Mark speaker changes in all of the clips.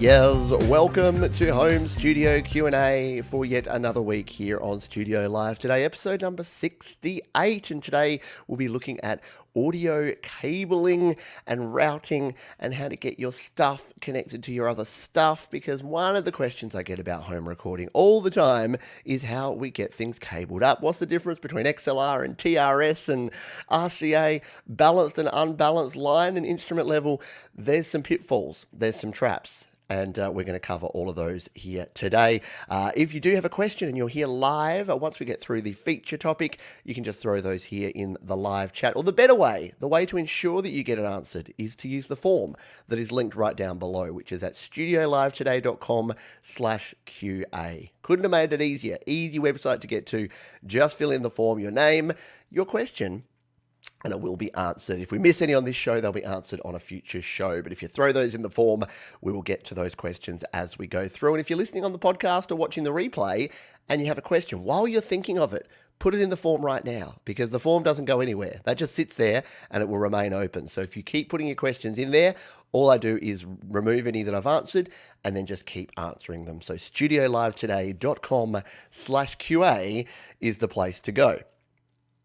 Speaker 1: Yes, welcome to Home Studio Q&A for yet another week here on Studio Live. Today, episode number 68, and today we'll be looking at audio cabling and routing and how to get your stuff connected to your other stuff, because one of the questions I get about home recording all the time is how we get things cabled up. What's the difference between XLR and TRS and RCA, balanced and unbalanced line and instrument level? There's some pitfalls, there's some traps. And we're going to cover all of those here today. If you do have a question and you're here live, once we get through the feature topic, you can just throw those here in the live chat. Or the better way, the way to ensure that you get it answered is to use the form that is linked right down below, which is at studiolivetoday.com/QA. Couldn't have made it easier. Easy website to get to. Just fill in the form, your name, your question, and it will be answered. If we miss any on this show, they'll be answered on a future show. But if you throw those in the form, we will get to those questions as we go through. And if you're listening on the podcast or watching the replay and you have a question, while you're thinking of it, put it in the form right now, because the form doesn't go anywhere. That just sits there and it will remain open. So if you keep putting your questions in there, all I do is remove any that I've answered and then just keep answering them. So studiolivetoday.com/QA is the place to go.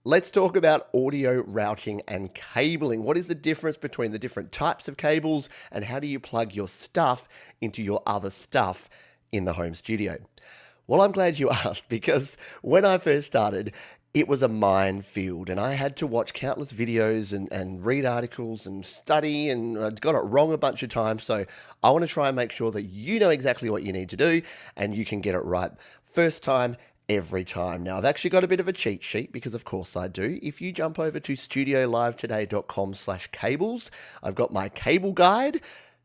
Speaker 1: Let's talk about audio routing and cabling. What is the difference between the different types of cables, and how do you plug your stuff into your other stuff in the home studio? Well, I'm glad you asked, because when I first started, it was a minefield, and I had to watch countless videos and read articles and study, and I got it wrong a bunch of times. So I want to try and make sure that you know exactly what you need to do and you can get it right first time, every time. Now, I've actually got a bit of a cheat sheet, because of course I do. If you jump over to studiolivetoday.com/cables, I've got my cable guide,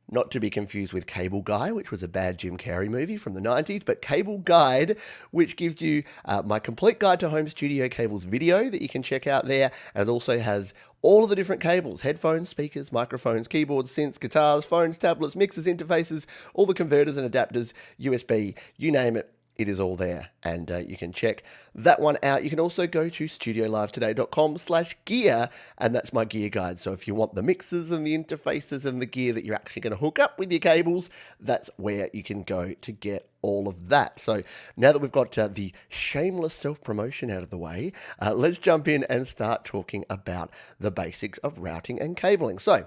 Speaker 1: not to be confused with Cable Guy, which was a bad Jim Carrey movie from the 90s, but Cable Guide, which gives you my complete guide to home studio cables video that you can check out there. And it also has all of the different cables: headphones, speakers, microphones, keyboards, synths, guitars, phones, tablets, mixers, interfaces, all the converters and adapters, USB, you name it. It is all there, and you can check that one out. You can also go to studiolivetoday.com/gear, and that's my gear guide. So if you want the mixers and the interfaces and the gear that you're actually going to hook up with your cables, that's where you can go to get all of that. So now that we've got the shameless self-promotion out of the way, let's jump in and start talking about the basics of routing and cabling. So,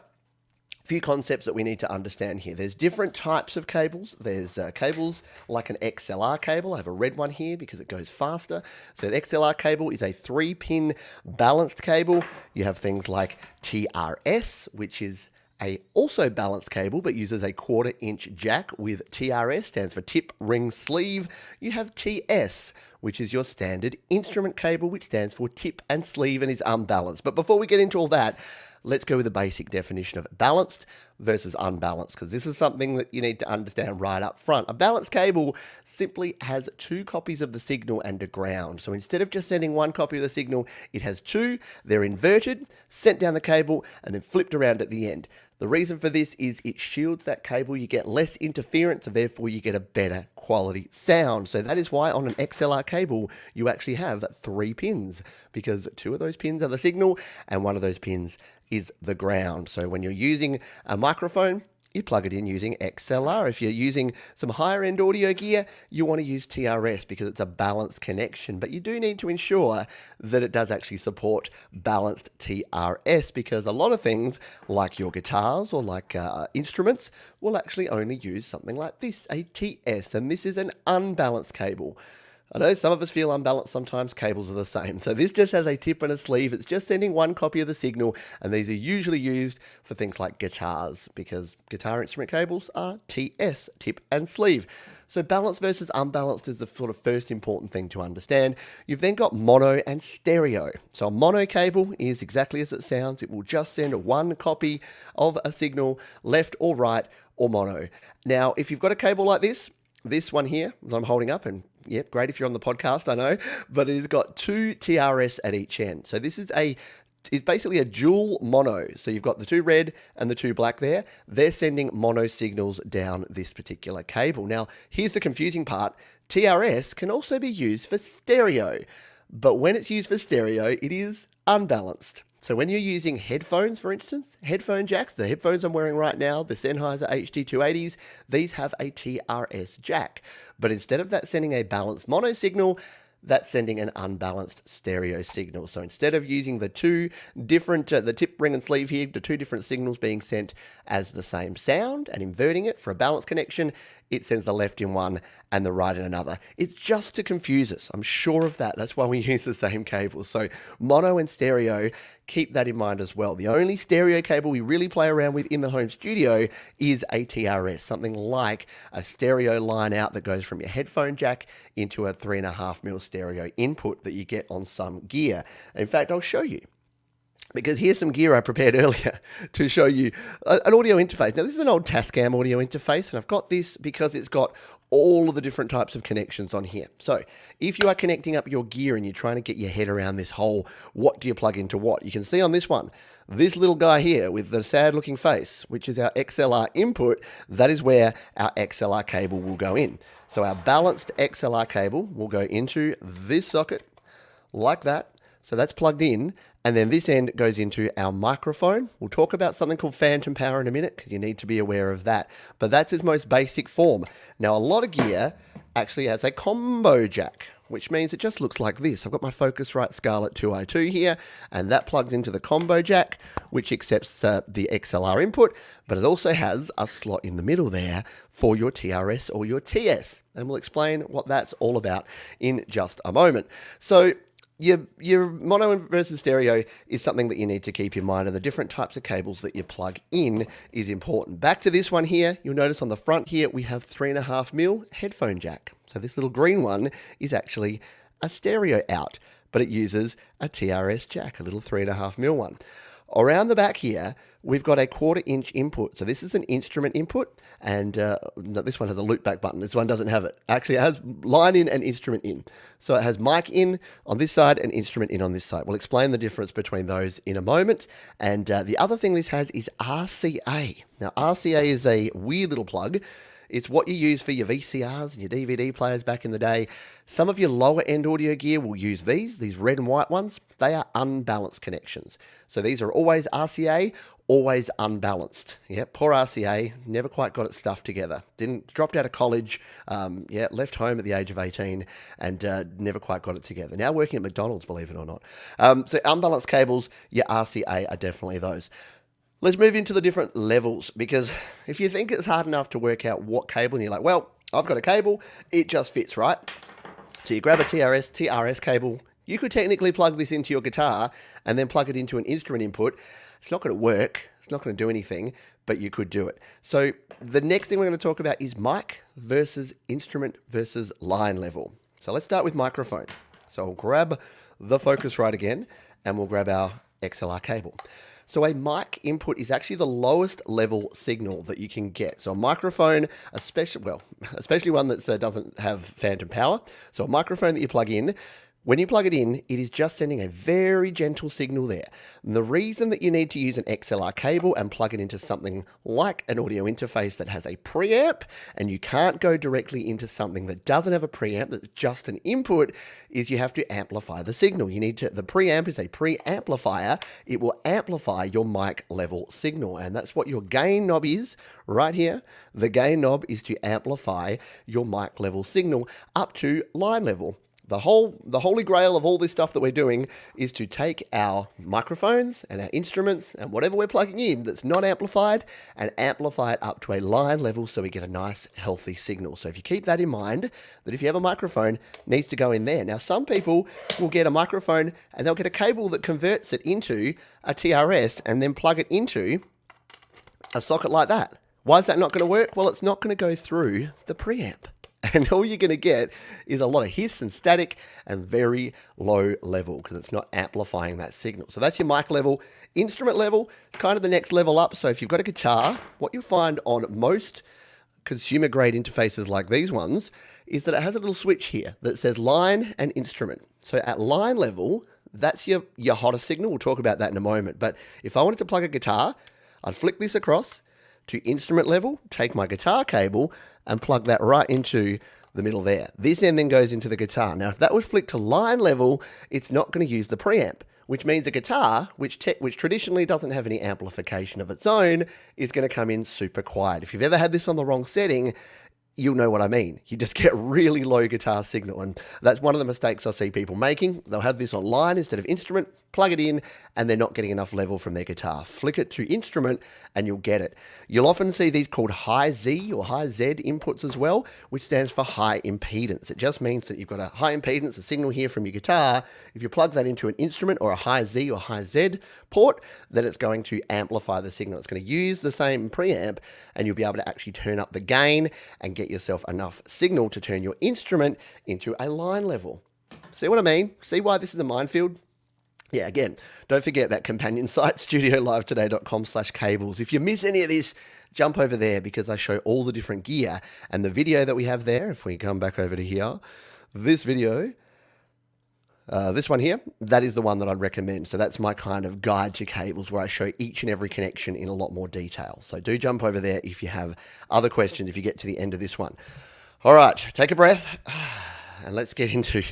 Speaker 1: few concepts that we need to understand here. There's different types of cables. There's cables like an XLR cable. I have a red one here because it goes faster. So an XLR cable is a 3-pin balanced cable. You have things like TRS, which is a also balanced cable but uses a 1/4-inch jack with TRS, stands for tip, ring, sleeve. You have TS, which is your standard instrument cable, which stands for tip and sleeve and is unbalanced. But before we get into all that, let's go with the basic definition of balanced versus unbalanced, because this is something that you need to understand right up front. A balanced cable simply has 2 copies of the signal and a ground. So instead of just sending 1 copy of the signal, it has 2. They're inverted, sent down the cable, and then flipped around at the end. The reason for this is it shields that cable. You get less interference, and therefore you get a better quality sound. So that is why on an XLR cable, you actually have 3 pins, because 2 of those pins are the signal, and 1 of those pins is the ground. So when you're using a microphone, you plug it in using XLR. If you're using some higher end audio gear, you want to use TRS because it's a balanced connection. But you do need to ensure that it does actually support balanced TRS, because a lot of things like your guitars or like instruments will actually only use something like this, a TS, and this is an unbalanced cable. I know some of us feel unbalanced sometimes. Cables are the same. So this just has a tip and a sleeve. It's just sending 1 copy of the signal, and these are usually used for things like guitars, because guitar instrument cables are TS, tip and sleeve. So balanced versus unbalanced is the sort of first important thing to understand. You've then got mono and stereo. So a mono cable is exactly as it sounds. It will just send 1 copy of a signal, left or right, or mono. Now, if you've got a cable like this one here that I'm holding up, and yep, great if you're on the podcast, I know, but it has got 2 TRS at each end. So this is it's basically a dual mono. So you've got the 2 red and the 2 black there. They're sending mono signals down this particular cable. Now, here's the confusing part. TRS can also be used for stereo, but when it's used for stereo, it is unbalanced. So when you're using headphones, for instance, headphone jacks, the headphones I'm wearing right now, the Sennheiser HD280s, these have a TRS jack. But instead of that sending a balanced mono signal, that's sending an unbalanced stereo signal. So instead of using the two different, the tip, ring, and sleeve here, the two different signals being sent as the same sound and inverting it for a balanced connection, it sends the left in one and the right in another. It's just to confuse us. I'm sure of that. That's why we use the same cable. So mono and stereo, keep that in mind as well. The only stereo cable we really play around with in the home studio is a TRS, something like a stereo line out that goes from your headphone jack into a 3.5mm stereo input that you get on some gear. In fact, I'll show you, because here's some gear I prepared earlier to show you an audio interface. Now, this is an old Tascam audio interface, and I've got this because it's got all of the different types of connections on here. So if you are connecting up your gear and you're trying to get your head around this whole what do you plug into what, you can see on this one, this little guy here with the sad looking face, which is our XLR input, that is where our XLR cable will go in. So our balanced XLR cable will go into this socket like that. So that's plugged in, and then this end goes into our microphone. We'll talk about something called phantom power in a minute, because you need to be aware of that. But that's its most basic form. Now, a lot of gear actually has a combo jack, which means it just looks like this. I've got my Focusrite Scarlett 2i2 here, and that plugs into the combo jack, which accepts the XLR input, but it also has a slot in the middle there for your TRS or your TS. And we'll explain what that's all about in just a moment. So your mono versus stereo is something that you need to keep in mind, and the different types of cables that you plug in is important. Back to this one here, you'll notice on the front here we have 3.5mm headphone jack. So this little green one is actually a stereo out, but it uses a TRS jack, a little 3.5mm one. Around the back here, we've got a 1/4" input. So this is an instrument input, and no, this one has a loop back button. This one doesn't have it. Actually, it has line in and instrument in. So it has mic in on this side and instrument in on this side. We'll explain the difference between those in a moment. And the other thing this has is RCA. Now, RCA is a weird little plug. It's what you use for your VCRs and your DVD players back in the day. Some of your lower end audio gear will use these red and white ones. They are unbalanced connections. So these are always RCA, always unbalanced. Yeah, poor RCA, never quite got its stuff together. Dropped out of college, left home at the age of 18 and never quite got it together. Now working at McDonald's, believe it or not. So unbalanced cables, your RCA are definitely those. Let's move into the different levels, because if you think it's hard enough to work out what cable, and you're like, well, I've got a cable, it just fits, right? So you grab a TRS cable. You could technically plug this into your guitar and then plug it into an instrument input. It's not going to work. It's not going to do anything, but you could do it. So the next thing we're going to talk about is mic versus instrument versus line level. So let's start with microphone. So I'll grab the Focusrite again, and we'll grab our XLR cable. So a mic input is actually the lowest level signal that you can get. So a microphone, especially one that doesn't have phantom power. So a microphone that you plug in, when you plug it in, it is just sending a very gentle signal there. And the reason that you need to use an XLR cable and plug it into something like an audio interface that has a preamp, and you can't go directly into something that doesn't have a preamp, that's just an input, is you have to amplify the signal. The preamp is a preamplifier. It will amplify your mic level signal, and that's what your gain knob is right here. The gain knob is to amplify your mic level signal up to line level. The holy grail of all this stuff that we're doing is to take our microphones and our instruments and whatever we're plugging in that's not amplified and amplify it up to a line level so we get a nice healthy signal. So if you keep that in mind, that if you have a microphone, it needs to go in there. Now, some people will get a microphone and they'll get a cable that converts it into a TRS and then plug it into a socket like that. Why is that not going to work? Well, it's not going to go through the preamp. And all you're going to get is a lot of hiss and static and very low level, because it's not amplifying that signal. So that's your mic level. Instrument level, kind of the next level up. So if you've got a guitar, what you'll find on most consumer grade interfaces like these ones is that it has a little switch here that says line and instrument. So at line level, that's your hottest signal. We'll talk about that in a moment. But if I wanted to plug a guitar, I'd flick this across to instrument level, take my guitar cable and plug that right into the middle there. This end then goes into the guitar. Now, if that was flicked to line level, it's not going to use the preamp. which means a guitar, which traditionally doesn't have any amplification of its own, is going to come in super quiet. If you've ever had this on the wrong setting, you'll know what I mean. You just get really low guitar signal, and that's one of the mistakes I see people making. They'll have this on line instead of instrument, plug it in, and they're not getting enough level from their guitar. Flick it to instrument and you'll get it. You'll often see these called high Z or high Z inputs as well, which stands for high impedance. It just means that you've got a high impedance, a signal here from your guitar. If you plug that into an instrument or a high Z or high Z port, then it's going to amplify the signal. It's going to use the same preamp, and you'll be able to actually turn up the gain and get yourself enough signal to turn your instrument into a line level. See what I mean? See why this is a minefield? Yeah, again, don't forget that companion site, studiolive today.com/cables. If you miss any of this, jump over there because I show all the different gear. And the video that we have there, if we come back over to here, this video, this one here, that is the one that I'd recommend. So that's my kind of guide to cables where I show each and every connection in a lot more detail. So do jump over there if you have other questions, if you get to the end of this one. All right, take a breath. And let's get into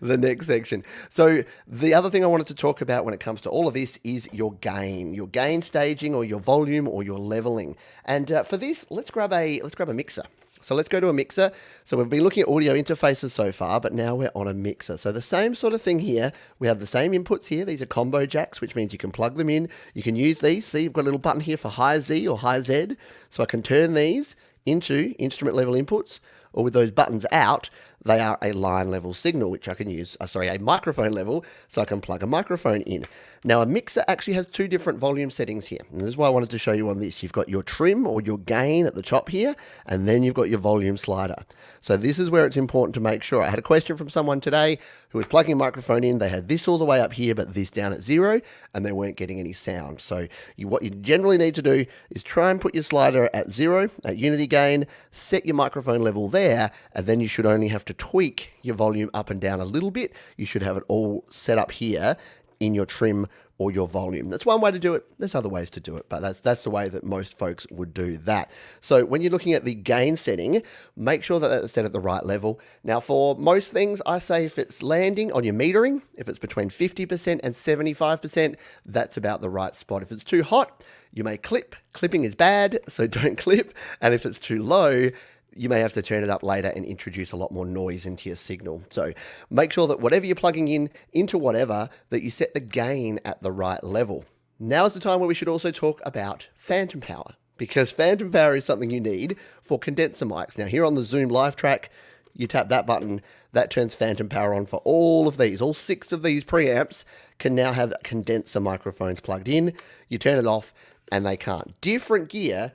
Speaker 1: the next section. So the other thing I wanted to talk about when it comes to all of this is your gain staging, or your volume, or your leveling. And for this, let's grab a mixer. So let's go to a mixer. So we've been looking at audio interfaces so far, but now we're on a mixer. So the same sort of thing here. We have the same inputs here. These are combo jacks, which means you can plug them in. You can use these. See, you've got a little button here for high Z or high Z. So I can turn these into instrument level inputs, or with those buttons out, they are a line level signal, which I can use, a microphone level, so I can plug a microphone in. Now, a mixer actually has two different volume settings here, and this is why I wanted to show you on this. You've got your trim or your gain at the top here, and then you've got your volume slider. So this is where it's important to make sure. I had a question from someone today who was plugging a microphone in. They had this all the way up here, but this down at 0, and they weren't getting any sound. So what you generally need to do is try and put your slider at 0, at unity gain, set your microphone level there, and then you should only have to tweak your volume up and down a little bit. You should have it all set up here in your trim or your volume. That's one way to do it. There's other ways to do it, but that's the way that most folks would do that. So when you're looking at the gain setting, make sure that that's set at the right level. Now, for most things, I say if it's landing on your metering, if it's between 50% and 75%, that's about the right spot. If it's too hot, you may clip. Clipping is bad, so don't clip. And if it's too low, you may have to turn it up later and introduce a lot more noise into your signal. So make sure that whatever you're plugging in into whatever, that you set the gain at the right level. Now is the time where we should also talk about phantom power, because phantom power is something you need for condenser mics. Now here on the Zoom live track, you tap that button, that turns phantom power on for all of these. All 6 of these preamps can now have condenser microphones plugged in. You turn it off and they can't. Different gear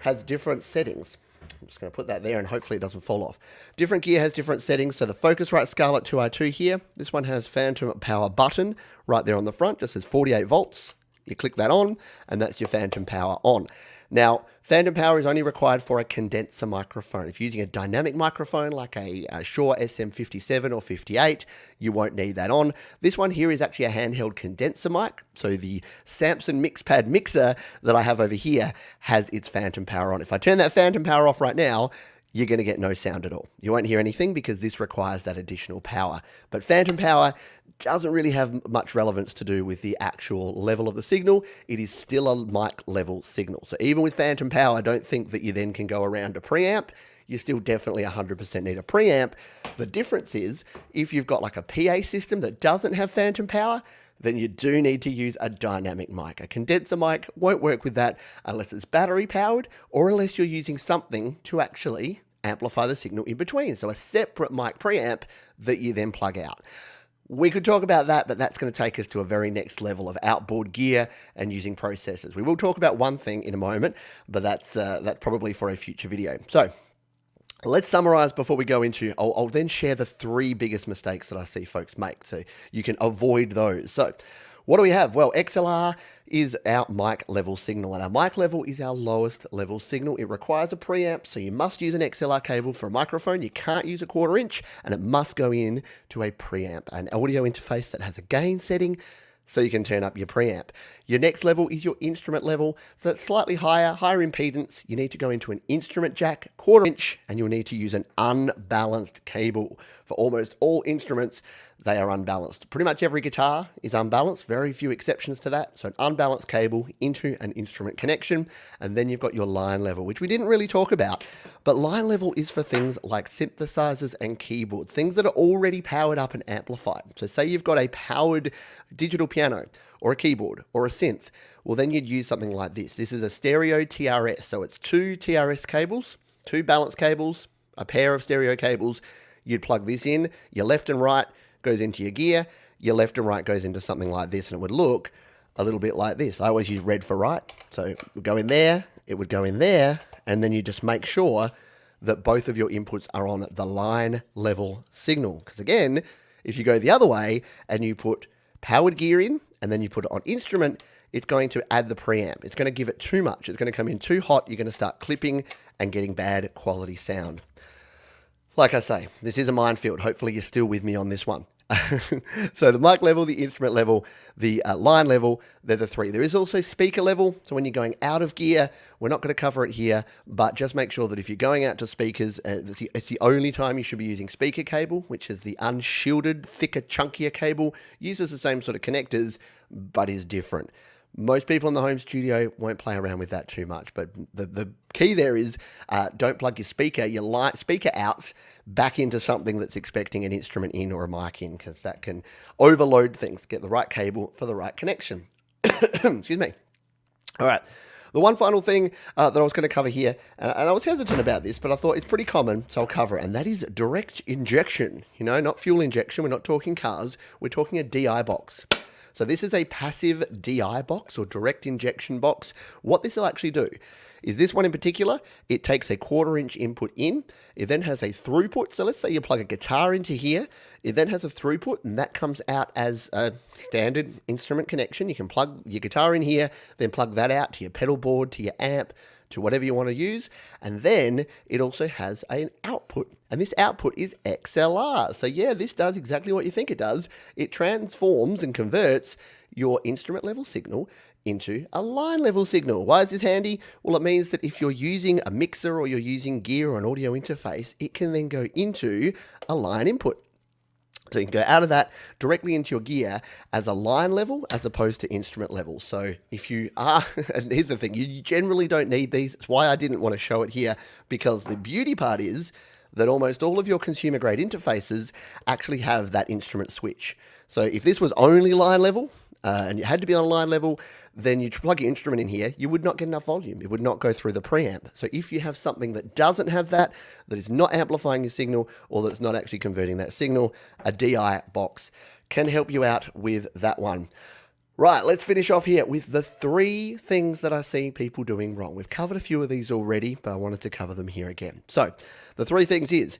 Speaker 1: has different settings. I'm just going to put that there and hopefully it doesn't fall off. Different gear has different settings. So the Focusrite Scarlett 2i2 here, this one has phantom power button right there on the front. Just says 48 volts. You click that on and that's your phantom power on. Now, phantom power is only required for a condenser microphone. If you're using a dynamic microphone like a Shure SM57 or 58, you won't need that on. This one here is actually a handheld condenser mic. So the Samson MixPad mixer that I have over here has its phantom power on. If I turn that phantom power off right now, you're going to get no sound at all. You won't hear anything because this requires that additional power. But phantom power doesn't really have much relevance to do with the actual level of the signal. It is still a mic level signal. So even with phantom power, don't think that you then can go around a preamp. You still definitely 100% need a preamp. The difference is if you've got like a PA system that doesn't have phantom power, then you do need to use a dynamic mic. A condenser mic won't work with that unless it's battery powered or unless you're using something to actually amplify the signal in between. So a separate mic preamp that you then plug out. We could talk about that, but that's going to take us to a very next level of outboard gear and using processors. We will talk about one thing in a moment, but that's probably for a future video. So let's summarize before we go into, I'll then share the 3 biggest mistakes that I see folks make so you can avoid those. So what do we have? Well, XLR is our mic level signal, and our mic level is our lowest level signal. It requires a preamp, so you must use an XLR cable for a microphone. You can't use a 1/4 inch, and it must go in to a preamp, an audio interface that has a gain setting, so you can turn up your preamp. Your next level is your instrument level. So it's slightly higher impedance. You need to go into an instrument jack, 1/4 inch, and you'll need to use an unbalanced cable. For almost all instruments, they are unbalanced. Pretty much every guitar is unbalanced, very few exceptions to that. So an unbalanced cable into an instrument connection, and then you've got your line level, which we didn't really talk about. But line level is for things like synthesizers and keyboards, things that are already powered up and amplified. So say you've got a powered digital piano, or a keyboard, or a synth, well then you'd use something like this. This is a stereo TRS, so it's 2 TRS cables, 2 balance cables, a pair of stereo cables. You'd plug this in, your left and right goes into your gear, your left and right goes into something like this, and it would look a little bit like this. I always use red for right, so it would go in there, it would go in there, and then you just make sure that both of your inputs are on the line level signal. Because again, if you go the other way and you put powered gear in, and then you put it on instrument, it's going to add the preamp. It's going to give it too much. It's going to come in too hot. You're going to start clipping and getting bad quality sound. Like I say, this is a minefield. Hopefully you're still with me on this one. So the mic level, the instrument level, the line level, they're the three. There is also speaker level. So when you're going out of gear, we're not going to cover it here, but just make sure that if you're going out to speakers, it's the only time you should be using speaker cable, which is the unshielded, thicker, chunkier cable. Uses the same sort of connectors, but is different. Most people in the home studio won't play around with that too much, but the key there is don't plug your speaker outs back into something that's expecting an instrument in or a mic in, because that can overload things. Get the right cable for the right connection. Excuse me. All right. The one final thing that I was going to cover here, and I was hesitant about this, but I thought it's pretty common, so I'll cover it, and that is direct injection. You know, not fuel injection. We're not talking cars. We're talking a DI box. So this is a passive DI box, or direct injection box. What this will actually do is, this one in particular, it takes a 1/4 inch input in. It then has a throughput. So let's say you plug a guitar into here. It then has a throughput, and that comes out as a standard instrument connection. You can plug your guitar in here, then plug that out to your pedal board, to your amp, to whatever you want to use. And then it also has an output, and this output is XLR. So yeah, this does exactly what you think it does. It transforms and converts your instrument level signal into a line level signal. Why is this handy? Well, it means that if you're using a mixer or you're using gear or an audio interface, it can then go into a line input. So you can go out of that directly into your gear as a line level as opposed to instrument level. So if you are, and here's the thing, you generally don't need these. It's why I didn't want to show it here, because the beauty part is that almost all of your consumer grade interfaces actually have that instrument switch. So if this was only line level, and you had to be on line level, then you plug your instrument in here, you would not get enough volume. It would not go through the preamp. So if you have something that doesn't have that, that is not amplifying your signal, or that's not actually converting that signal, a DI box can help you out with that one. Right, let's finish off here with the 3 things that I see people doing wrong. We've covered a few of these already, but I wanted to cover them here again. So the 3 things is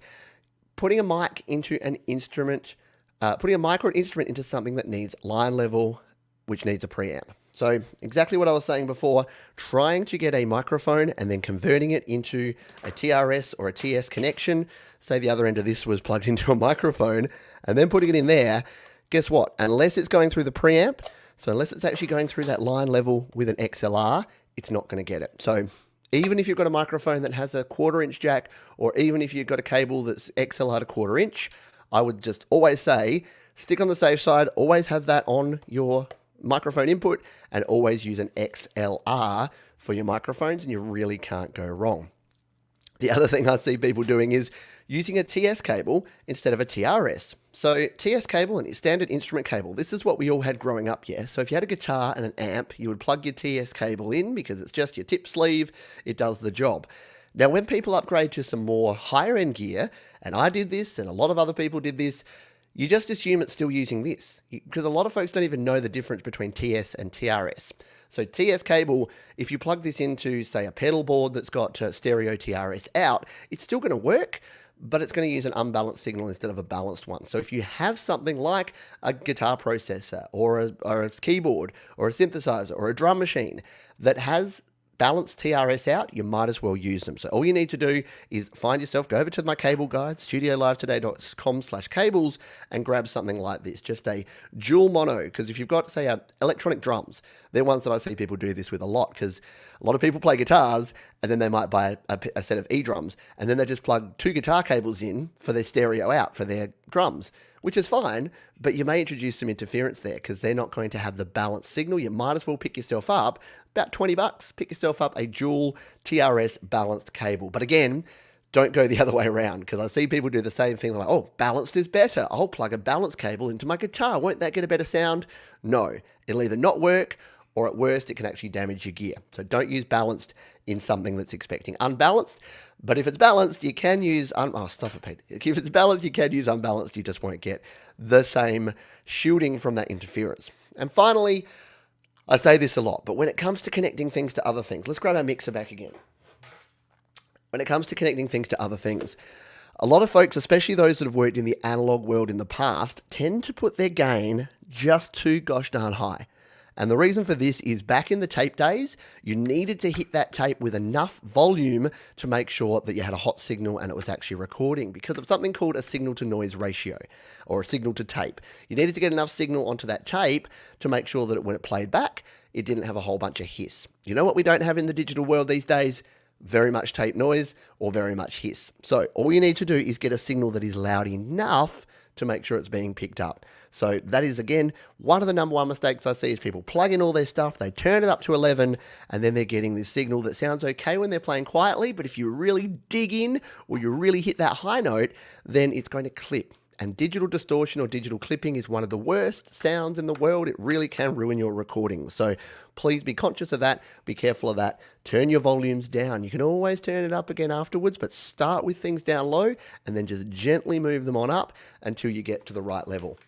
Speaker 1: putting a mic into an instrument, putting a mic or an instrument into something that needs line level, which needs a preamp. So exactly what I was saying before, trying to get a microphone and then converting it into a TRS or a TS connection. Say the other end of this was plugged into a microphone and then putting it in there. Guess what? Unless it's going through the preamp, so unless it's actually going through that line level with an XLR, it's not going to get it. So even if you've got a microphone that has a 1/4 inch jack, or even if you've got a cable that's XLR to 1/4 inch, I would just always say, stick on the safe side, always have that on your microphone input, and always use an XLR for your microphones, and you really can't go wrong. The other thing I see people doing is using a TS cable instead of a TRS. So TS cable and standard instrument cable, this is what we all had growing up, yeah? So if you had a guitar and an amp, you would plug your TS cable in because it's just your tip sleeve, it does the job. Now when people upgrade to some more higher end gear, and I did this and a lot of other people did this, you just assume it's still using this, because a lot of folks don't even know the difference between TS and TRS. So TS cable, if you plug this into, say, a pedal board that's got stereo TRS out, it's still going to work, but it's going to use an unbalanced signal instead of a balanced one. So if you have something like a guitar processor or a keyboard or a synthesizer or a drum machine that has balanced TRS out, you might as well use them. So all you need to do is find yourself, go over to my cable guide, studiolivetoday.com/cables, and grab something like this, just a dual mono. Because if you've got, say, electronic drums, they're ones that I see people do this with a lot, because a lot of people play guitars and then they might buy a set of E-drums and then they just plug 2 guitar cables in for their stereo out for their drums, which is fine, but you may introduce some interference there because they're not going to have the balanced signal. You might as well pick yourself up, about $20, pick yourself up a dual TRS balanced cable. But again, don't go the other way around, because I see people do the same thing. They're like, oh, balanced is better. I'll plug a balanced cable into my guitar. Won't that get a better sound? No, it'll either not work, or at worst, it can actually damage your gear. So don't use balanced in something that's expecting unbalanced. But if it's balanced, you can use... oh, stop it, Pete. If it's balanced, you can use unbalanced. You just won't get the same shielding from that interference. And finally, I say this a lot, but when it comes to connecting things to other things, let's grab our mixer back again. When it comes to connecting things to other things, a lot of folks, especially those that have worked in the analog world in the past, tend to put their gain just too gosh darn high. And the reason for this is back in the tape days, you needed to hit that tape with enough volume to make sure that you had a hot signal and it was actually recording, because of something called a signal to noise ratio, or a signal to tape. You needed to get enough signal onto that tape to make sure that when it played back, it didn't have a whole bunch of hiss. You know what we don't have in the digital world these days? Very much tape noise or very much hiss. So all you need to do is get a signal that is loud enough to make sure it's being picked up. So that is, again, one of the number one mistakes I see is people plug in all their stuff, they turn it up to 11, and then they're getting this signal that sounds okay when they're playing quietly, but if you really dig in or you really hit that high note, then it's going to clip. And digital distortion or digital clipping is one of the worst sounds in the world. It really can ruin your recordings. So please be conscious of that. Be careful of that. Turn your volumes down. You can always turn it up again afterwards, but start with things down low and then just gently move them on up until you get to the right level.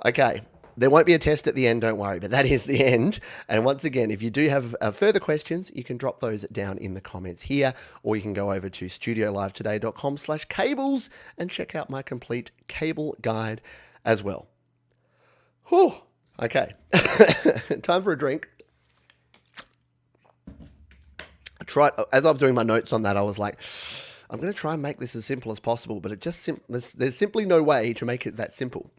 Speaker 1: Okay, there won't be a test at the end, don't worry, but that is the end. And once again, if you do have further questions, you can drop those down in the comments here, or you can go over to studiolivetoday.com/cables and check out my complete cable guide as well. Whew, okay, time for a drink. As I was doing my notes on that, I was like, I'm going to try and make this as simple as possible, but there's simply no way to make it that simple.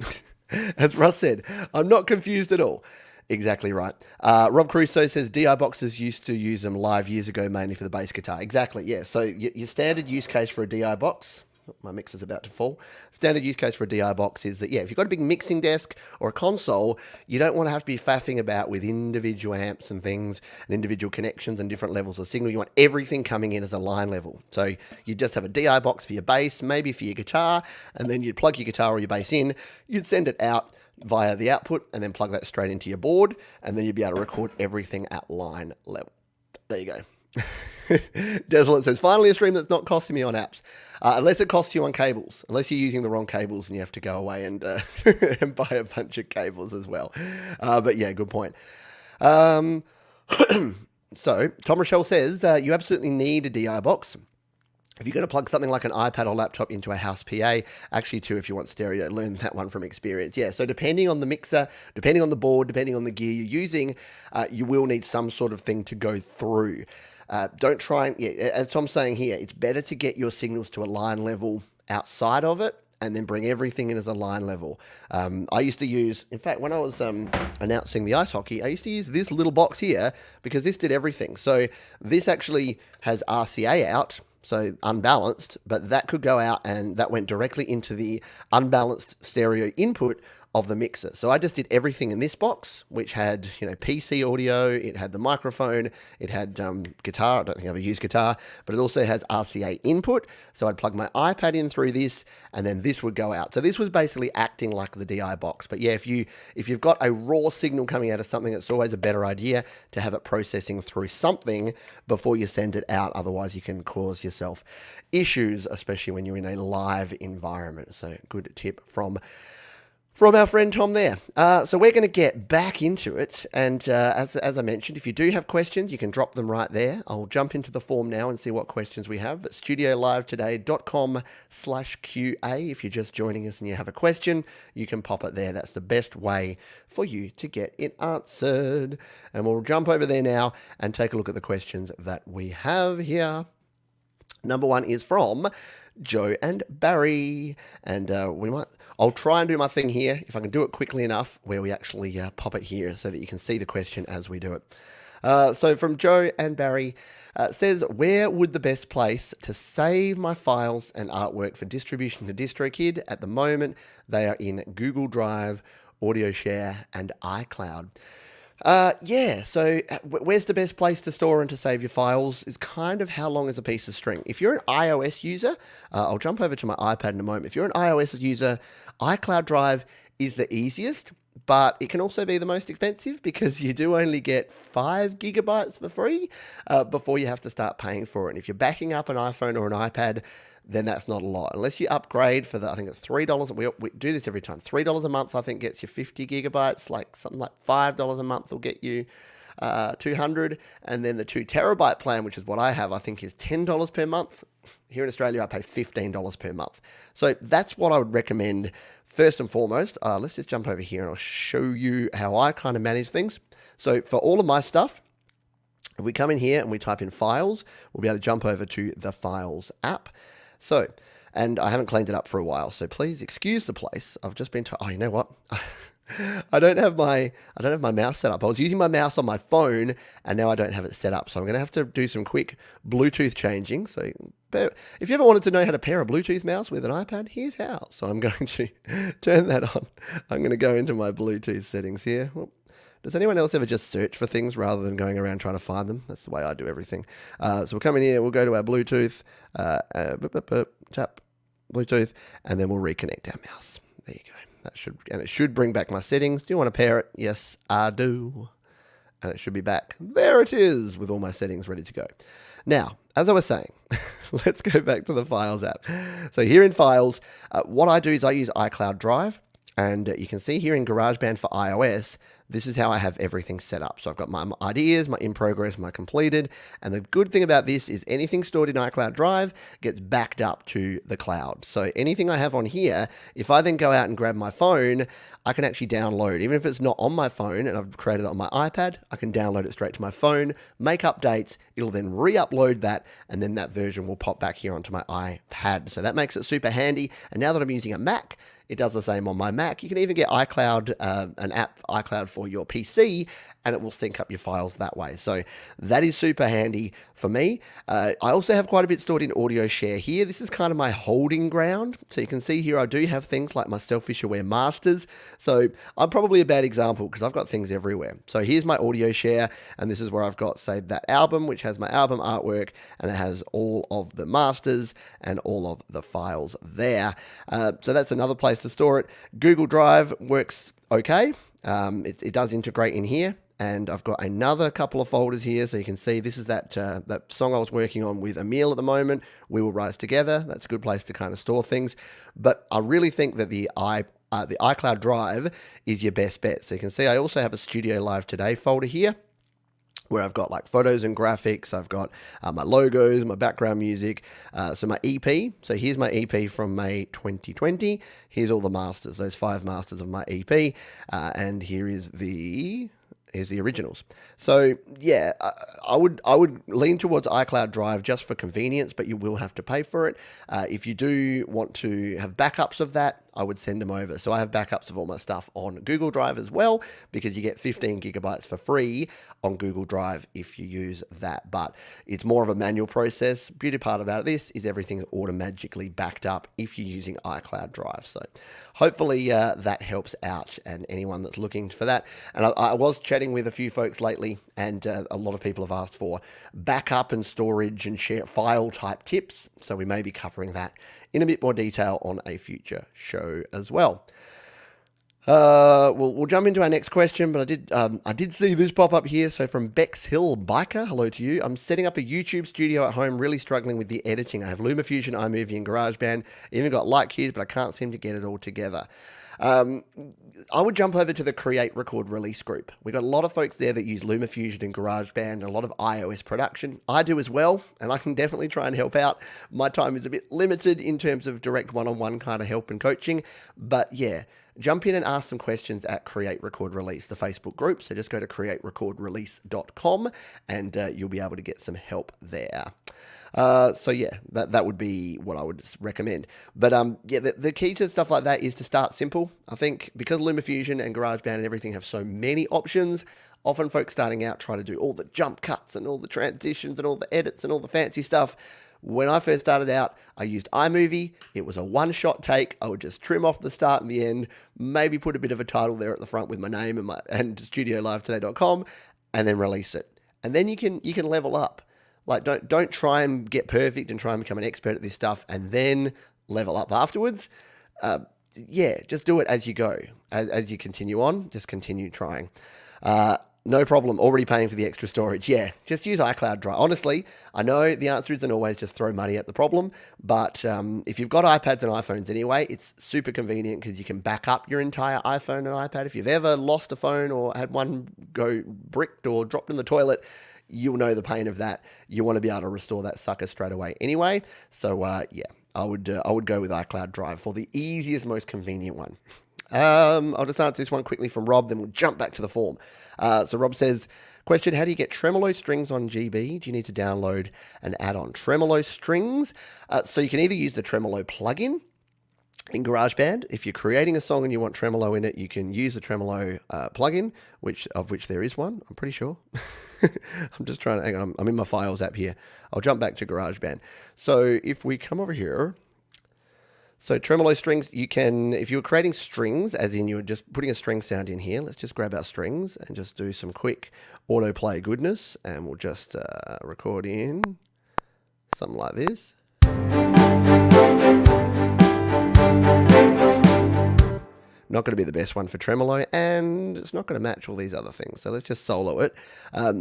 Speaker 1: As Russ said, I'm not confused at all. Exactly right. Rob Crusoe says DI boxes used to use them live years ago, mainly for the bass guitar. Exactly, yeah. So your standard use case for a DI box, my mixer's about to fall. Standard use case for a DI box is that, yeah, if you've got a big mixing desk or a console, you don't want to have to be faffing about with individual amps and things and individual connections and different levels of signal. You want everything coming in as a line level. So you just have a DI box for your bass, maybe for your guitar, and then you'd plug your guitar or your bass in, you'd send it out via the output and then plug that straight into your board, and then you'd be able to record everything at line level. There you go. Desolate says, finally a stream that's not costing me on apps. Unless it costs you on cables. Unless you're using the wrong cables and you have to go away and, and buy a bunch of cables as well. But yeah, good point. So, Tom Richelle says, you absolutely need a DI box. If you're going to plug something like an iPad or laptop into a house PA, actually too, if you want stereo, learn that one from experience. Yeah, so depending on the mixer, depending on the board, depending on the gear you're using, you will need some sort of thing to go through. Don't try and, yeah, as Tom's saying here, it's better to get your signals to a line level outside of it and then bring everything in as a line level. I used to use, in fact, when I was announcing the ice hockey, I used to use this little box here because this did everything. So this actually has RCA out, so unbalanced, but that could go out and that went directly into the unbalanced stereo input of the mixer. So I just did everything in this box, which had, you know, PC audio, it had the microphone, it had guitar. I don't think I ever used guitar, but it also has RCA input. So I'd plug my iPad in through this, and then this would go out. So this was basically acting like the DI box. But yeah, if you've got a raw signal coming out of something, it's always a better idea to have it processing through something before you send it out. Otherwise, you can cause yourself issues, especially when you're in a live environment. So good tip from from our friend Tom there. So we're going to get back into it. And as I mentioned, if you do have questions, you can drop them right there. I'll jump into the form now and see what questions we have. But studiolivetoday.com/QA. If you're just joining us and you have a question, you can pop it there. That's the best way for you to get it answered. And we'll jump over there now and take a look at the questions that we have here. Number one is from Joe and Barry, and I'll try and do my thing here, if I can do it quickly enough, where we actually pop it here so that you can see the question as we do it. So from Joe and Barry, says, where would the best place to save my files and artwork for distribution to DistroKid? At the moment, they are in Google Drive, AudioShare, and iCloud. So where's the best place to store and to save your files is kind of how long is a piece of string. If you're an iOS user, I'll jump over to my iPad in a moment. If you're an iOS user, iCloud Drive is the easiest, but it can also be the most expensive because you do only get 5 gigabytes for free before you have to start paying for it. And if you're backing up an iPhone or an iPad, then that's not a lot. Unless you upgrade for I think it's $3. We do this every time. $3 a month, I think, gets you 50 gigabytes. Like something like $5 a month will get you 200. And then the 2 terabyte plan, which is what I have, I think is $10 per month. Here in Australia, I pay $15 per month. So that's what I would recommend first and foremost. Let's just jump over here and I'll show you how I kind of manage things. So for all of my stuff, if we come in here and we type in files, we'll be able to jump over to the Files app. So, and I haven't cleaned it up for a while, so please excuse the place. I've just been told, oh, you know what? I don't have my mouse set up. I was using my mouse on my phone, and now I don't have it set up. So I'm going to have to do some quick Bluetooth changing. So if you ever wanted to know how to pair a Bluetooth mouse with an iPad, here's how. So I'm going to turn that on. I'm going to go into my Bluetooth settings here. Does anyone else ever just search for things rather than going around trying to find them? That's the way I do everything. So we'll come in here, we'll go to our Bluetooth, tap Bluetooth, and then we'll reconnect our mouse. There you go. It should bring back my settings. Do you want to pair it? Yes, I do. And it should be back. There it is, with all my settings ready to go. Now, as I was saying, let's go back to the Files app. So here in Files, what I do is I use iCloud Drive. And you can see here in GarageBand for iOS, this is how I have everything set up. So I've got my ideas, my in progress, my completed. And the good thing about this is anything stored in iCloud Drive gets backed up to the cloud. So anything I have on here, if I then go out and grab my phone, I can actually download. Even if it's not on my phone and I've created it on my iPad, I can download it straight to my phone, make updates. It'll then re-upload that, and then that version will pop back here onto my iPad. So that makes it super handy. And now that I'm using a Mac, it does the same on my Mac. You can even get iCloud, an app, iCloud for your PC, and it will sync up your files that way. So that is super handy for me. I also have quite a bit stored in AudioShare here. This is kind of my holding ground. So you can see here I do have things like my Selfish Aware Masters. So I'm probably a bad example because I've got things everywhere. So here's my AudioShare, and this is where I've got saved that album, which has my album artwork, and it has all of the masters and all of the files there. So that's another place to store it. Google Drive works okay. It does integrate in here, and I've got another couple of folders here, so you can see this is that song I was working on with Emil at the moment. We Will Rise Together. That's a good place to kind of store things, but I really think that the iCloud Drive is your best bet. So you can see I also have a Studio Live Today folder here, where I've got like photos and graphics, I've got my logos, my background music, so my EP. So here's my EP from May 2020. Here's all the masters, those 5 masters of my EP, and here's the originals. So yeah, I would lean towards iCloud Drive just for convenience, but you will have to pay for it. If you do want to have backups of that, I would send them over. So I have backups of all my stuff on Google Drive as well, because you get 15 gigabytes for free on Google Drive if you use that. But it's more of a manual process. Beauty part about this is everything is automatically backed up if you're using iCloud Drive. So hopefully that helps out, and anyone that's looking for that. And I was chatting with a few folks lately, and a lot of people have asked for backup and storage and share file type tips. So we may be covering that in a bit more detail on a future show as well. We'll jump into our next question, but I did see this pop up here. So from Bex Hill Biker, hello to you. I'm setting up a YouTube studio at home, really struggling with the editing. I have LumaFusion, iMovie, and GarageBand. Even got Lightcube, but I can't seem to get it all together. I would jump over to the Create, Record, Release group. We've got a lot of folks there that use LumaFusion and GarageBand and a lot of iOS production. I do as well, and I can definitely try and help out. My time is a bit limited in terms of direct one-on-one kind of help and coaching, but yeah, jump in and ask some questions at Create, Record, Release, the Facebook group. So just go to createrecordrelease.com and you'll be able to get some help there. So yeah, that would be what I would recommend. But yeah, the key to stuff like that is to start simple. I think because LumaFusion and GarageBand and everything have so many options, often folks starting out try to do all the jump cuts and all the transitions and all the edits and all the fancy stuff. When I first started out, I used iMovie. It was a one-shot take. I would just trim off the start and the end, maybe put a bit of a title there at the front with my name and studiolivetoday.com, and then release it. And then you can level up. Like, don't try and get perfect and try and become an expert at this stuff and then level up afterwards. Yeah, just do it as you go. As you continue on, just continue trying. No problem. Already paying for the extra storage. Yeah, just use iCloud Drive. Honestly, I know the answer isn't always just throw money at the problem, but if you've got iPads and iPhones anyway, it's super convenient because you can back up your entire iPhone and iPad. If you've ever lost a phone or had one go bricked or dropped in the toilet, you'll know the pain of that. You want to be able to restore that sucker straight away anyway. So yeah, I would go with iCloud Drive for the easiest, most convenient one. I'll just answer this one quickly from Rob, then we'll jump back to the form. So Rob says, question, how do you get Tremolo Strings on GB? Do you need to download an add-on? Tremolo Strings? So you can either use the Tremolo plugin in GarageBand. If you're creating a song and you want tremolo in it, you can use the Tremolo plugin, of which there is one, I'm pretty sure. I'm just trying to, hang on, I'm in my Files app here. I'll jump back to GarageBand. So if we come over here, so Tremolo Strings, you can, if you're creating strings, as in you're just putting a string sound in here, let's just grab our strings and just do some quick autoplay goodness, and we'll just record in something like this. Not going to be the best one for tremolo, and it's not going to match all these other things. So let's just solo it.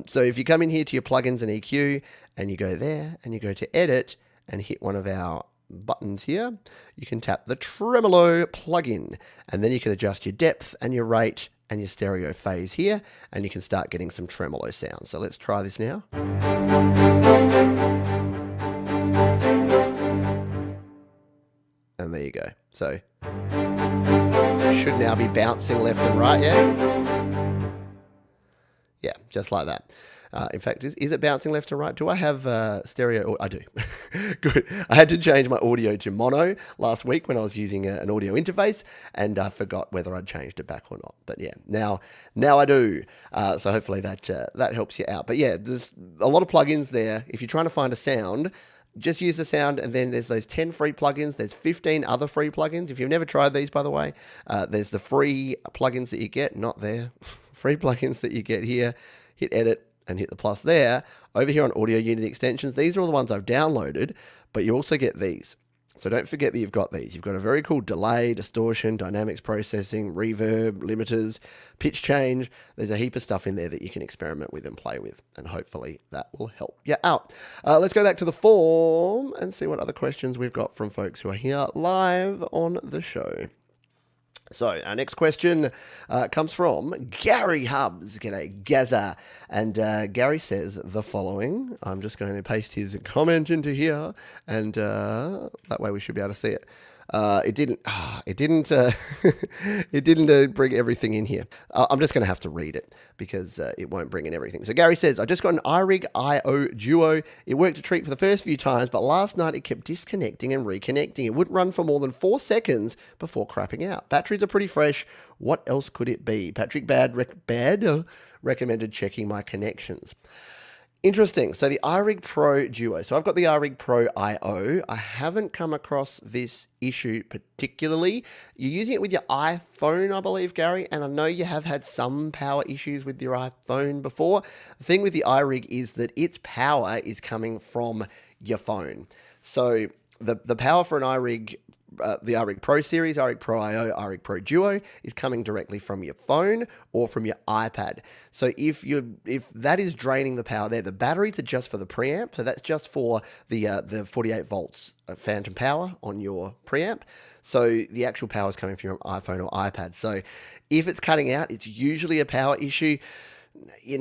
Speaker 1: So if you come in here to your plugins and EQ, and you go there, and you go to edit, and hit one of our buttons here, you can tap the Tremolo plugin, and then you can adjust your depth and your rate and your stereo phase here, and you can start getting some tremolo sounds. So let's try this now. And there you go. So should now be bouncing left and right, yeah? Yeah, just like that. In fact, is it bouncing left and right? Do I have stereo? I do. Good. I had to change my audio to mono last week when I was using an audio interface, and I forgot whether I'd changed it back or not. But yeah, now I do. So hopefully that helps you out. But yeah, there's a lot of plugins there. If you're trying to find a sound, just use the sound, and then there's those 10 free plugins. There's 15 other free plugins. If you've never tried these, by the way, there's the free plugins that you get, not there, free plugins that you get here. Hit edit and hit the plus there. Over here on Audio Unity Extensions, these are all the ones I've downloaded, but you also get these. So don't forget that you've got these. You've got a very cool delay, distortion, dynamics processing, reverb, limiters, pitch change. There's a heap of stuff in there that you can experiment with and play with, and hopefully that will help you out. Let's go back to the form and see what other questions we've got from folks who are here live on the show. So our next question comes from Gary Hubbs. G'day, Gaza. And Gary says the following. I'm just going to paste his comment into here, and that way we should be able to see it. It didn't bring everything in here. I'm just going to have to read it because it won't bring in everything. So Gary says, I just got an iRig IO Duo. It worked a treat for the first few times, but last night it kept disconnecting and reconnecting. It wouldn't run for more than 4 seconds before crapping out. Batteries are pretty fresh. What else could it be? Patrick Bad recommended checking my connections. Interesting. So the iRig Pro Duo. So I've got the iRig Pro IO. I haven't come across this issue particularly. You're using it with your iPhone, I believe, Gary, and I know you have had some power issues with your iPhone before. The thing with the iRig is that its power is coming from your phone. So the power for an iRig the iRig Pro series, iRig Pro IO, iRig Pro Duo is coming directly from your phone or from your iPad. So if that is draining the power there, the batteries are just for the preamp. So that's just for the 48 volts phantom power on your preamp. So the actual power is coming from your iPhone or iPad. So if it's cutting out, it's usually a power issue. You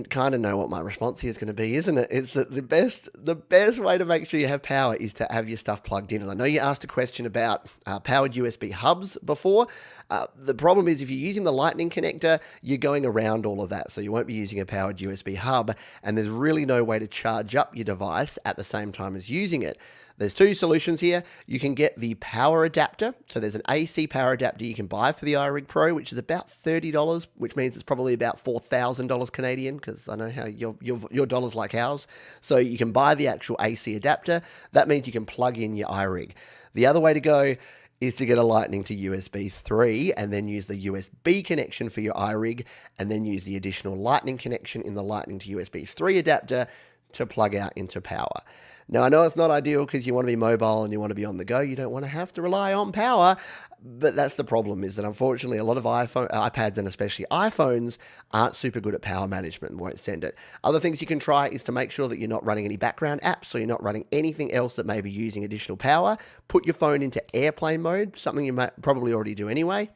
Speaker 1: kind of know what my response here is going to be, isn't it? It's that the best way to make sure you have power is to have your stuff plugged in. And I know you asked a question about powered USB hubs before. The problem is if you're using the Lightning connector, you're going around all of that. So you won't be using a powered USB hub, and there's really no way to charge up your device at the same time as using it. There's two solutions here. You can get the power adapter. So there's an AC power adapter you can buy for the iRig Pro, which is about $30, which means it's probably about $4,000 Canadian, because I know how your dollars like ours. So you can buy the actual AC adapter. That means you can plug in your iRig. The other way to go is to get a Lightning to USB 3 and then use the USB connection for your iRig, and then use the additional Lightning connection in the Lightning to USB 3 adapter to plug out into power. Now, I know it's not ideal because you want to be mobile and you want to be on the go. You don't want to have to rely on power, but that's the problem, is that unfortunately a lot of iPads and especially iPhones aren't super good at power management and won't send it. Other things you can try is to make sure that you're not running any background apps, so you're not running anything else that may be using additional power. Put your phone into airplane mode, something you might probably already do anyway.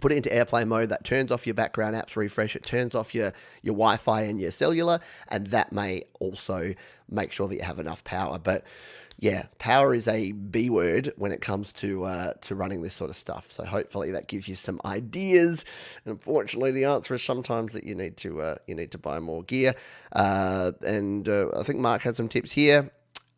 Speaker 1: Put it into airplane mode. That turns off your background apps, refresh it, turns off your Wi-Fi and your cellular, and that may also make sure that you have enough power. But yeah, power is a B word when it comes to running this sort of stuff. So hopefully that gives you some ideas. And unfortunately, the answer is sometimes that you need to buy more gear. And I think Mark has some tips here.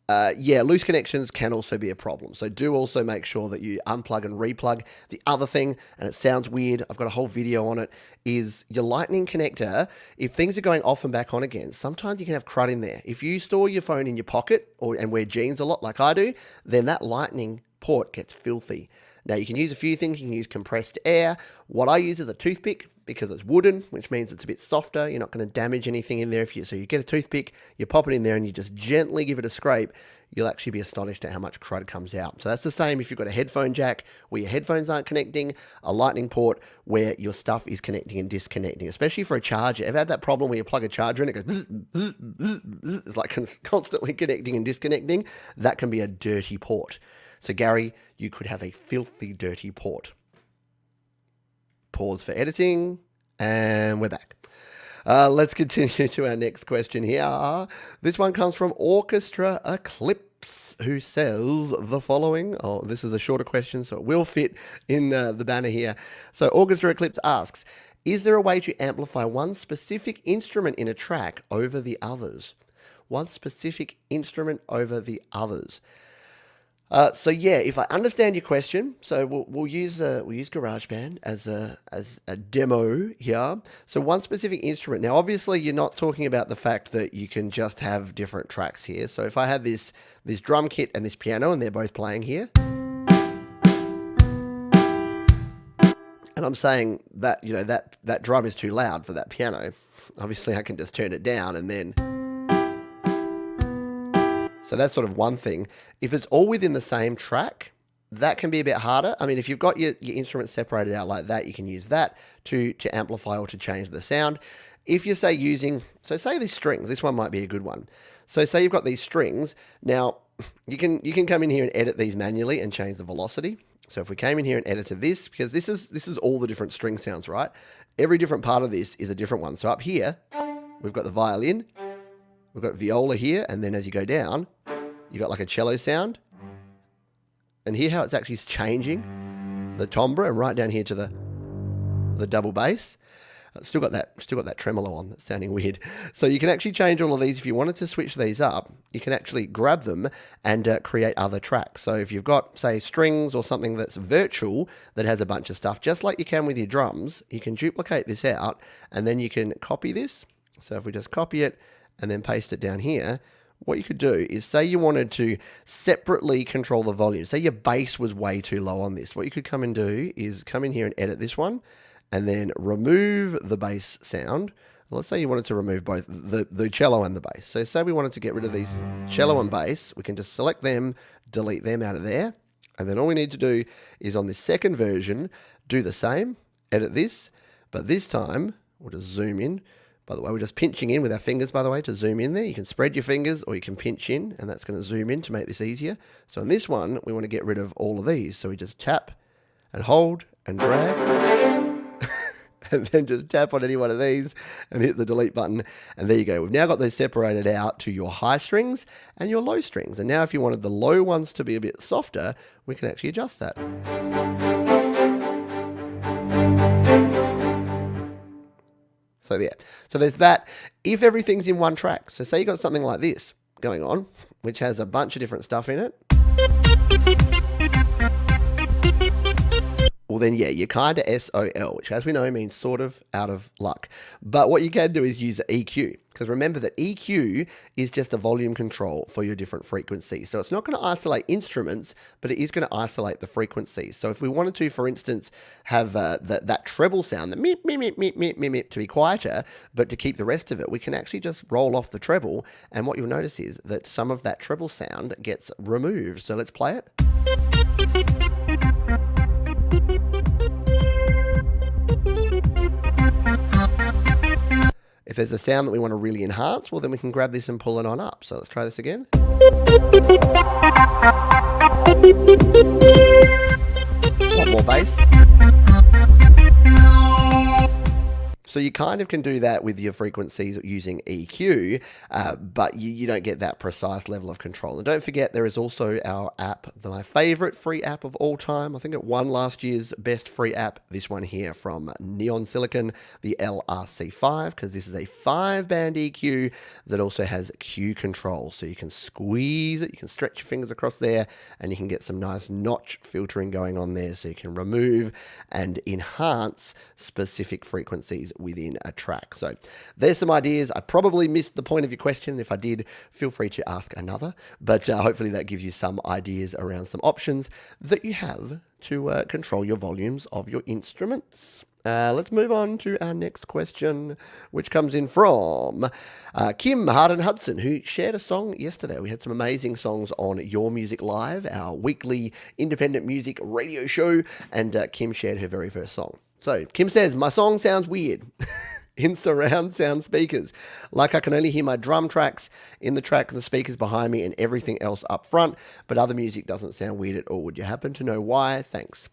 Speaker 1: Loose connections can also be a problem. So do also make sure that you unplug and replug. The other thing, and it sounds weird, I've got a whole video on it, is your Lightning connector. If things are going off and back on again, sometimes you can have crud in there. If you store your phone in your pocket and wear jeans a lot like I do, then that Lightning port gets filthy. Now you can use a few things. You can use compressed air. What I use is a toothpick, because it's wooden, which means it's a bit softer. You're not going to damage anything in there. So you get a toothpick, you pop it in there and you just gently give it a scrape. You'll actually be astonished at how much crud comes out. So that's the same if you've got a headphone jack where your headphones aren't connecting, a Lightning port where your stuff is connecting and disconnecting, especially for a charger. I've had that problem where you plug a charger in, it goes, it's like constantly connecting and disconnecting. That can be a dirty port. So Gary, you could have a filthy, dirty port. Pause for editing, and we're back. Let's continue to our next question here. This one comes from Orchestra Eclipse, who says the following. Oh, this is a shorter question, so it will fit in the banner here. So Orchestra Eclipse asks, is there a way to amplify one specific instrument in a track over the others? One specific instrument over the others. So yeah, if I understand your question, so we'll use GarageBand as a demo here. So one specific instrument. Now, obviously, you're not talking about the fact that you can just have different tracks here. So if I had this drum kit and this piano, and they're both playing here, and I'm saying that that drum is too loud for that piano. Obviously, I can just turn it down and then. So that's sort of one thing. If it's all within the same track, that can be a bit harder. I mean, if you've got your instruments separated out like that, you can use that to amplify or to change the sound. If you're, say, say these strings, this one might be a good one. So say you've got these strings. Now, you can come in here and edit these manually and change the velocity. So if we came in here and edited this, because this is all the different string sounds, right? Every different part of this is a different one. So up here, we've got the violin. We've got viola here, and then as you go down, you've got like a cello sound. And hear how it's actually changing the timbre, and right down here to the double bass. Still got that tremolo on. That's sounding weird. So you can actually change all of these. If you wanted to switch these up, you can actually grab them and create other tracks. So if you've got, say, strings or something that's virtual that has a bunch of stuff, just like you can with your drums, you can duplicate this out, and then you can copy this. So if we just copy it and then paste it down here, what you could do is, say you wanted to separately control the volume. Say your bass was way too low on this. What you could come and do is come in here and edit this one, and then remove the bass sound. Let's say you wanted to remove both the cello and the bass. So say we wanted to get rid of these cello and bass, we can just select them, delete them out of there, And then all we need to do is on this second version, do the same, edit this, but this time we'll just zoom in. By the way, we're just pinching in with our fingers, by the way, to zoom in there. You can spread your fingers or you can pinch in, and that's going to zoom in to make this easier. So in this one, we want to get rid of all of these. So we just tap and hold and drag. And then just tap on any one of these and hit the delete button. And there you go. We've now got those separated out to your high strings and your low strings. And now if you wanted the low ones to be a bit softer, we can actually adjust that. So yeah, so there's that. If everything's in one track, so say you got something like this going on, which has a bunch of different stuff in it. Well then, yeah, you're kind of SOL, which as we know means sort of out of luck. But what you can do is use EQ, because remember that EQ is just a volume control for your different frequencies. So it's not going to isolate instruments, but it is going to isolate the frequencies. So if we wanted to, for instance, have that treble sound, the meep, meep, meep, meep, meep, meep, meep, to be quieter, but to keep the rest of it, we can actually just roll off the treble. And what you'll notice is that some of that treble sound gets removed. So let's play it. If there's a sound that we want to really enhance, well, then we can grab this and pull it on up. So let's try this again. Want more bass? So you kind of can do that with your frequencies using EQ, but you don't get that precise level of control. And don't forget, there is also our app, my favorite free app of all time. I think it won last year's best free app, this one here from Neon Silicon, the LRC5, because this is a 5-band EQ that also has Q control. So you can squeeze it, you can stretch your fingers across there, and you can get some nice notch filtering going on there, so you can remove and enhance specific frequencies within a track. So there's some ideas. I probably missed the point of your question. If I did, feel free to ask another, but hopefully that gives you some ideas around some options that you have to control your volumes of your instruments. Let's move on to our next question, which comes in from Kim Harden-Hudson, who shared a song yesterday. We had some amazing songs on Your Music Live, our weekly independent music radio show, and Kim shared her very first song. So Kim says, my song sounds weird in surround sound speakers. Like I can only hear my drum tracks in the track and the speakers behind me and everything else up front, but other music doesn't sound weird at all. Would you happen to know why? Thanks.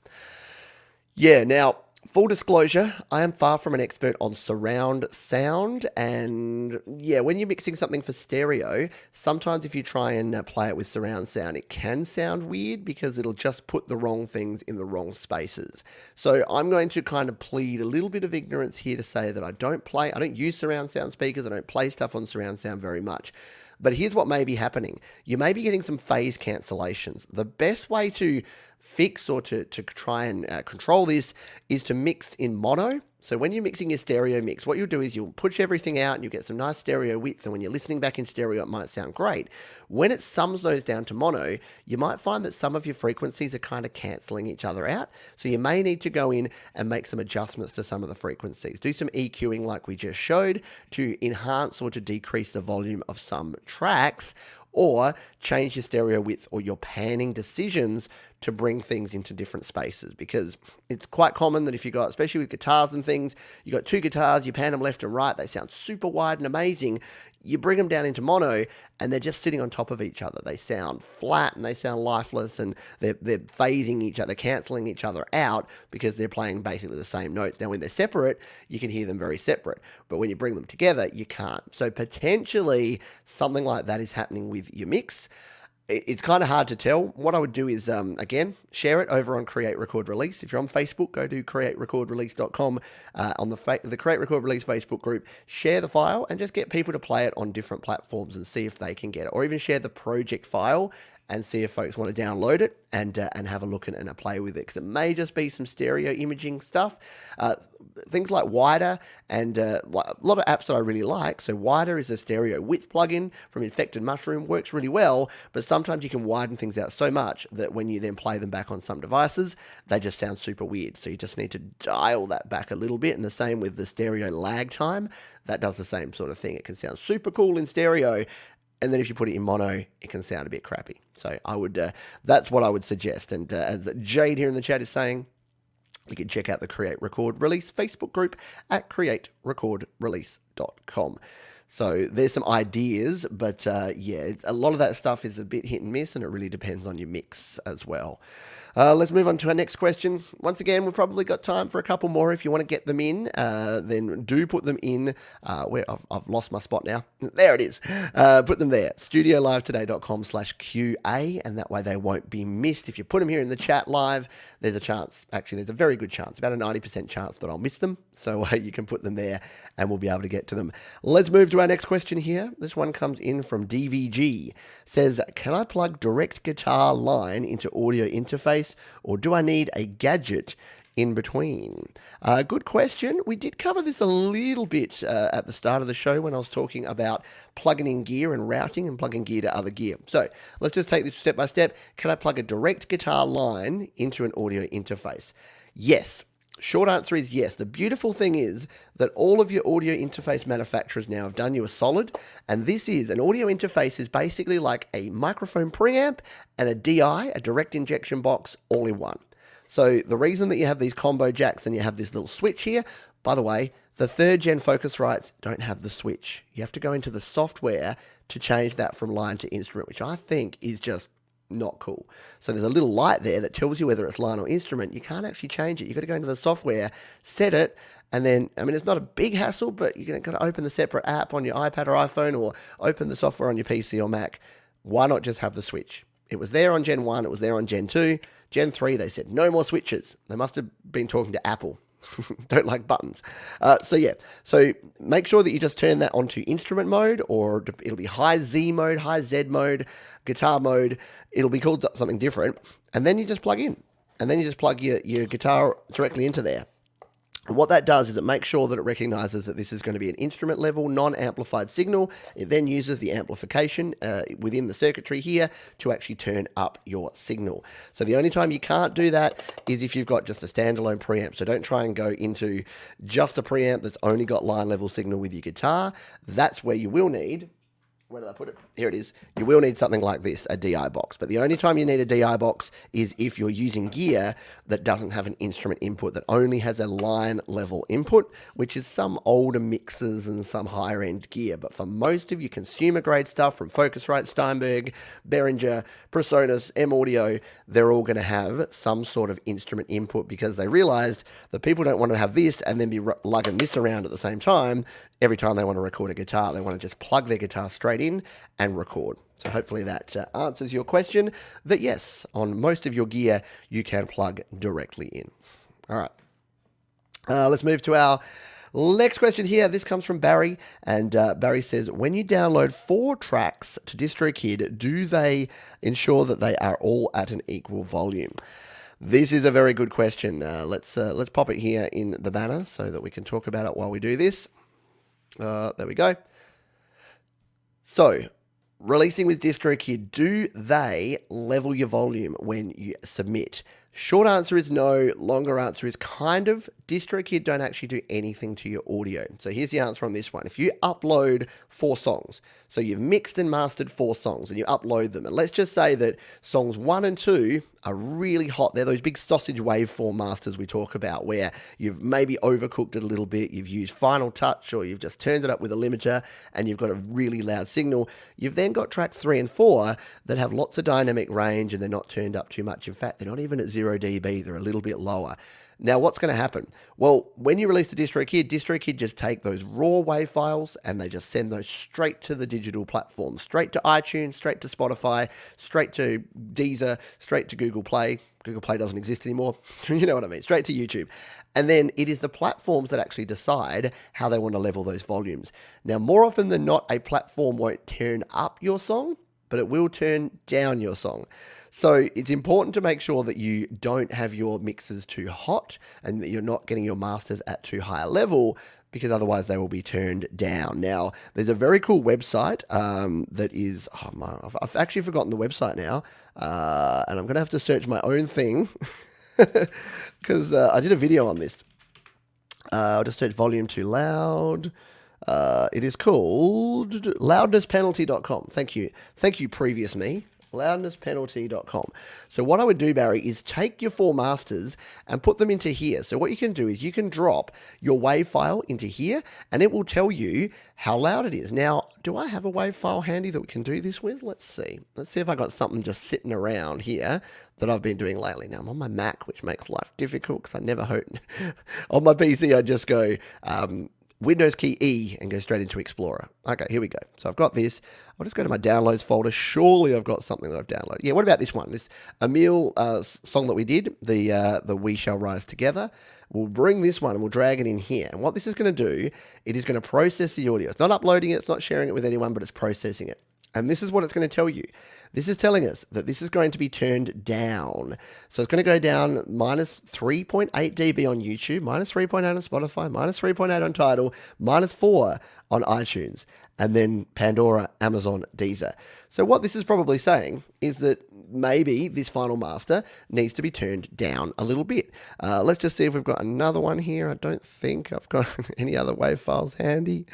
Speaker 1: Yeah, now, full disclosure, I am far from an expert on surround sound, and yeah, when you're mixing something for stereo, sometimes if you try and play it with surround sound, it can sound weird because it'll just put the wrong things in the wrong spaces. So I'm going to kind of plead a little bit of ignorance here to say that I don't use surround sound speakers, I don't play stuff on surround sound very much. But here's what may be happening. You may be getting some phase cancellations. The best way to fix or to try and control this is to mix in mono. So when you're mixing your stereo mix, what you'll do is you'll push everything out and you'll get some nice stereo width, and when you're listening back in stereo, it might sound great. When it sums those down to mono, you might find that some of your frequencies are kind of cancelling each other out. So you may need to go in and make some adjustments to some of the frequencies. Do some EQing like we just showed to enhance or to decrease the volume of some tracks, or change your stereo width or your panning decisions to bring things into different spaces, because it's quite common that if you got, especially with guitars and things, you got two guitars, you pan them left and right, they sound super wide and amazing. You bring them down into mono and they're just sitting on top of each other. They sound flat and they sound lifeless, and they're phasing each other, cancelling each other out because they're playing basically the same notes. Now, when they're separate, you can hear them very separate, but when you bring them together, you can't. So potentially something like that is happening with your mix. It's kind of hard to tell. What I would do is, again, share it over on Create Record Release. If you're on Facebook, go to createrecordrelease.com. On the Create Record Release Facebook group, share the file and just get people to play it on different platforms and see if they can get it. Or even share the project file and see if folks want to download it and have a look at it and play with it, because it may just be some stereo imaging stuff. Things like Wider and a lot of apps that I really like. So Wider is a stereo width plugin from Infected Mushroom, works really well, but sometimes you can widen things out so much that when you then play them back on some devices, they just sound super weird. So you just need to dial that back a little bit, and the same with the stereo lag time. That does the same sort of thing. It can sound super cool in stereo, And then if you put it in mono, it can sound a bit crappy. So I would, that's what I would suggest. And as Jade here in the chat is saying, you can check out the Create Record Release Facebook group at createrecordrelease.com. So there's some ideas, but yeah, a lot of that stuff is a bit hit and miss, and it really depends on your mix as well. Let's move on to our next question. Once again, we've probably got time for a couple more. If you want to get them in, then do put them in. Where I've lost my spot now. There it is. Put them there. StudioLive2Day.com/QA, and that way they won't be missed. If you put them here in the chat live, there's a chance. Actually, there's a very good chance, about a 90% chance that I'll miss them. So you can put them there, and we'll be able to get to them. Let's move to our next question here. This one comes in from DVG. Says, can I plug direct guitar line into audio interface, or do I need a gadget in between? Good question. We did cover this a little bit at the start of the show when I was talking about plugging in gear and routing and plugging gear to other gear. So let's just take this step by step. Can I plug a direct guitar line into an audio interface? Yes. Short answer is yes. The beautiful thing is that all of your audio interface manufacturers now have done you a solid, and this is an audio interface is basically like a microphone preamp and a DI, a direct injection box, all in one. So the reason that you have these combo jacks and you have this little switch here, by the way, the 3rd gen Focusrites don't have the switch. You have to go into the software to change that from line to instrument, which I think is just not cool. So there's a little light there that tells you whether it's line or instrument. You can't actually change it. You've got to go into the software, set it, and then, I mean, it's not a big hassle, but you're going to open the separate app on your iPad or iPhone, or open the software on your PC or Mac. Why not just have the switch? It was there on Gen 1, it was there on Gen 2. Gen 3, they said, no more switches. They must have been talking to Apple. Don't like buttons. So yeah, so make sure that you just turn that onto instrument mode, or it'll be high Z mode, high Z mode, guitar mode. It'll be called something different. And then you just plug in. And then you just plug your guitar directly into there. And what that does is it makes sure that it recognizes that this is going to be an instrument level, non-amplified signal. It then uses the amplification within the circuitry here to actually turn up your signal. So the only time you can't do that is if you've got just a standalone preamp. So don't try and go into just a preamp that's only got line level signal with your guitar. That's where you will need... Where did I put it? Here it is. You will need something like this, a DI box. But the only time you need a DI box is if you're using gear that doesn't have an instrument input, that only has a line level input, which is some older mixers and some higher end gear. But for most of your consumer grade stuff from Focusrite, Steinberg, Behringer, Presonus, M Audio, they're all going to have some sort of instrument input, because they realized that people don't want to have this and then be lugging this around at the same time. Every time they want to record a guitar, they want to just plug their guitar straight in and record. So hopefully that answers your question, that yes, on most of your gear, you can plug directly in. All right. Let's move to our next question here. This comes from Barry, and Barry says, when you download 4 tracks to DistroKid, do they ensure that they are all at an equal volume? This is a very good question. Let's pop it here in the banner so that we can talk about it while we do this. There we go. So, releasing with DistroKid, do they level your volume when you submit? Short answer is no. Longer answer is kind of. DistroKid don't actually do anything to your audio. So here's the answer on this one. If you upload 4 songs, so you've mixed and mastered 4 songs and you upload them, and let's just say that songs 1 and 2 are really hot. They're those big sausage waveform masters we talk about, where you've maybe overcooked it a little bit, you've used Final Touch, or you've just turned it up with a limiter, and you've got a really loud signal. You've then got tracks 3 and 4 that have lots of dynamic range, and they're not turned up too much. In fact, they're not even at 0 dB, they're a little bit lower. Now, what's going to happen? Well, when you release the DistroKid just take those raw WAV files and they just send those straight to the digital platform, straight to iTunes, straight to Spotify, straight to Deezer, straight to Google Play. Google Play doesn't exist anymore. You know what I mean? Straight to YouTube. And then it is the platforms that actually decide how they want to level those volumes. Now, more often than not, a platform won't turn up your song, but it will turn down your song. So it's important to make sure that you don't have your mixes too hot and that you're not getting your masters at too high a level, because otherwise they will be turned down. Now, there's a very cool website that is, I've actually forgotten the website now, and I'm going to have to search my own thing because I did a video on this. I'll just search volume too loud. It is called loudnesspenaltycom. Thank you, previous me. Loudnesspenalty.com. So what I would do, Barry, is take your 4 masters and put them into here. So what you can do is you can drop your WAV file into here and it will tell you how loud it is. Now, do I have a WAV file handy that we can do this with? Let's see. Let's see if I got something just sitting around here that I've been doing lately. Now, I'm on my Mac, which makes life difficult because I never hope. On my PC, I just go Windows key E and go straight into Explorer. Okay, here we go. So I've got this. I'll just go to my downloads folder. Surely I've got something that I've downloaded. Yeah, what about this one? This Emil song that we did, the We Shall Rise Together. We'll bring this one and we'll drag it in here. And what this is going to do, it is going to process the audio. It's not uploading it, it's not sharing it with anyone, but it's processing it. And this is what it's going to tell you. This is telling us that this is going to be turned down. So it's going to go down minus 3.8 dB on YouTube, minus 3.8 on Spotify, minus 3.8 on Tidal, minus 4 on iTunes, and then Pandora, Amazon, Deezer. So what this is probably saying is that maybe this final master needs to be turned down a little bit. Let's just see if we've got another one here. I don't think I've got any other WAV files handy.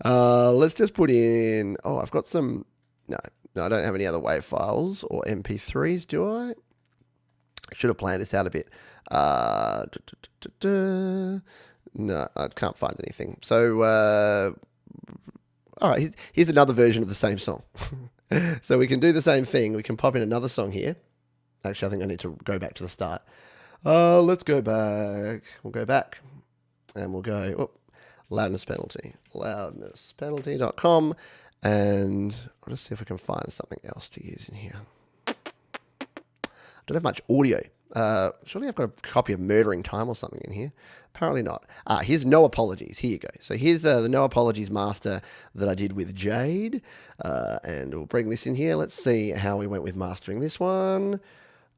Speaker 1: Let's just put in, I've got some, no, I don't have any other WAV files or MP3s, do I? Should have planned this out a bit. No, I can't find anything. So, all right, here's another version of the same song. So we can do the same thing. We can pop in another song here. Actually, I think I need to go back to the start. Let's go back. We'll go back and we'll go, loudness penalty, loudnesspenalty.com. And I'll just see if I can find something else to use in here. I don't have much audio. Surely I've got a copy of Murdering Time or something in here. Apparently not. Here's No Apologies. Here you go. So here's the No Apologies master that I did with Jade. And we'll bring this in here. Let's see how we went with mastering this one.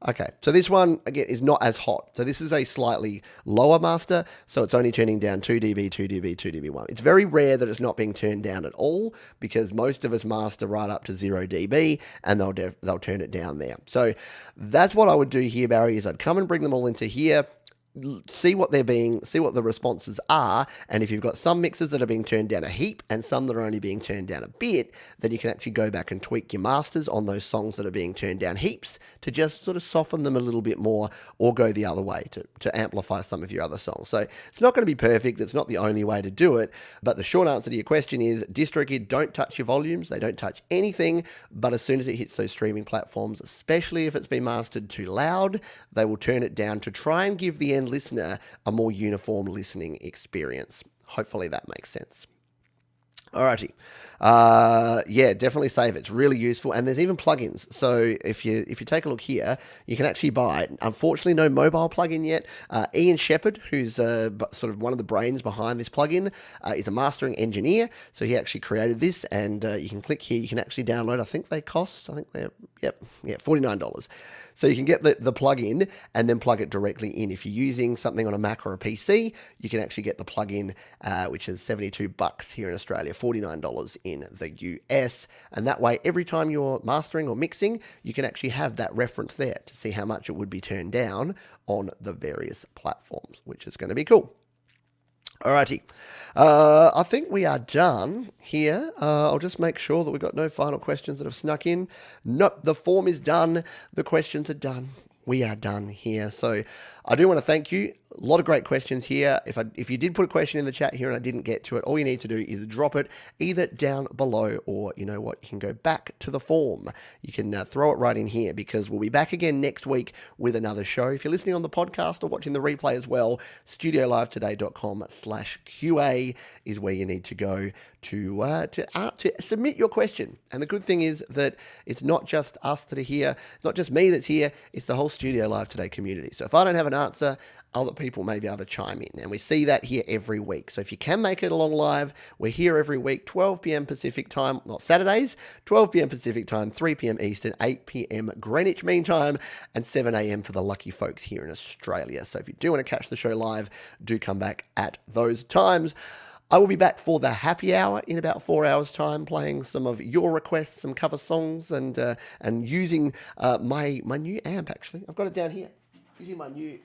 Speaker 1: Okay, so this one, again, is not as hot. So this is a slightly lower master, so it's only turning down 2 dB, 2 dB, 2 dB, 1. It's very rare that it's not being turned down at all, because most of us master right up to 0 dB, and they'll turn it down there. So that's what I would do here, Barry, is I'd come and bring them all into here, see what the responses are, and if you've got some mixes that are being turned down a heap and some that are only being turned down a bit, then you can actually go back and tweak your masters on those songs that are being turned down heaps to just sort of soften them a little bit more, or go the other way to amplify some of your other songs. So it's not going to be perfect, it's not the only way to do it, but the short answer to your question is DistroKid don't touch your volumes, they don't touch anything, but as soon as it hits those streaming platforms, especially if it's been mastered too loud, they will turn it down to try and give the end listener a more uniform listening experience. Hopefully that makes sense. Alrighty. Yeah, definitely save it. It's really useful. And there's even plugins. So if you take a look here, you can actually buy it. Unfortunately, no mobile plugin yet. Ian Shepherd, who's sort of one of the brains behind this plugin, is a mastering engineer. So he actually created this, and you can click here. You can actually download. I think they're $49. So you can get the plugin and then plug it directly in. If you're using something on a Mac or a PC, you can actually get the plugin, which is $72 here in Australia, $49 in the US. And that way, every time you're mastering or mixing, you can actually have that reference there to see how much it would be turned down on the various platforms, which is going to be cool. Alrighty, I think we are done here. I'll just make sure that we've got no final questions that have snuck in. Nope, the form is done. The questions are done. We are done here. So I do want to thank you. A lot of great questions here. If you did put a question in the chat here and I didn't get to it, all you need to do is drop it either down below, or you know what, you can go back to the form. You can throw it right in here, because we'll be back again next week with another show. If you're listening on the podcast or watching the replay as well, studiolivetoday.com/QA is where you need to go to submit your question. And the good thing is that it's not just us that are here, not just me that's here, it's the whole Studio Live Today community. So if I don't have an answer, other people may be able to chime in. And we see that here every week. So if you can make it along live, we're here every week, 12 p.m. Pacific time, not Saturdays, 12 p.m. Pacific time, 3 p.m. Eastern, 8 p.m. Greenwich Mean Time, and 7 a.m. for the lucky folks here in Australia. So if you do want to catch the show live, do come back at those times. I will be back for the happy hour in about 4 hours' time, playing some of your requests, some cover songs, and using my new amp, actually. I've got it down here. Using my new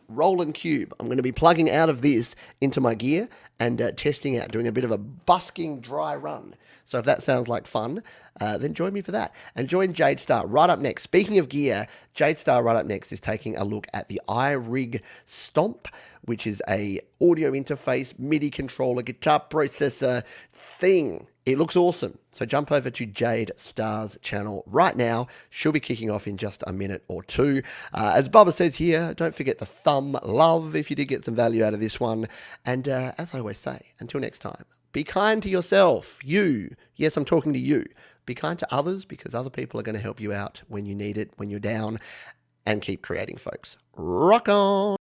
Speaker 1: Roland Cube. I'm going to be plugging out of this into my gear and testing out, doing a bit of a busking dry run. So if that sounds like fun, then join me for that. And join Jade Star right up next. Speaking of gear, Jade Star right up next is taking a look at the iRig Stomp, which is a audio interface, MIDI controller, guitar processor thing. It looks awesome. So jump over to Jade Star's channel right now. She'll be kicking off in just a minute or two. As Bubba says here, don't forget the thumb love if you did get some value out of this one. And as I always say, until next time, be kind to yourself. You. Yes, I'm talking to you. Be kind to others because other people are going to help you out when you need it, when you're down. And keep creating, folks. Rock on.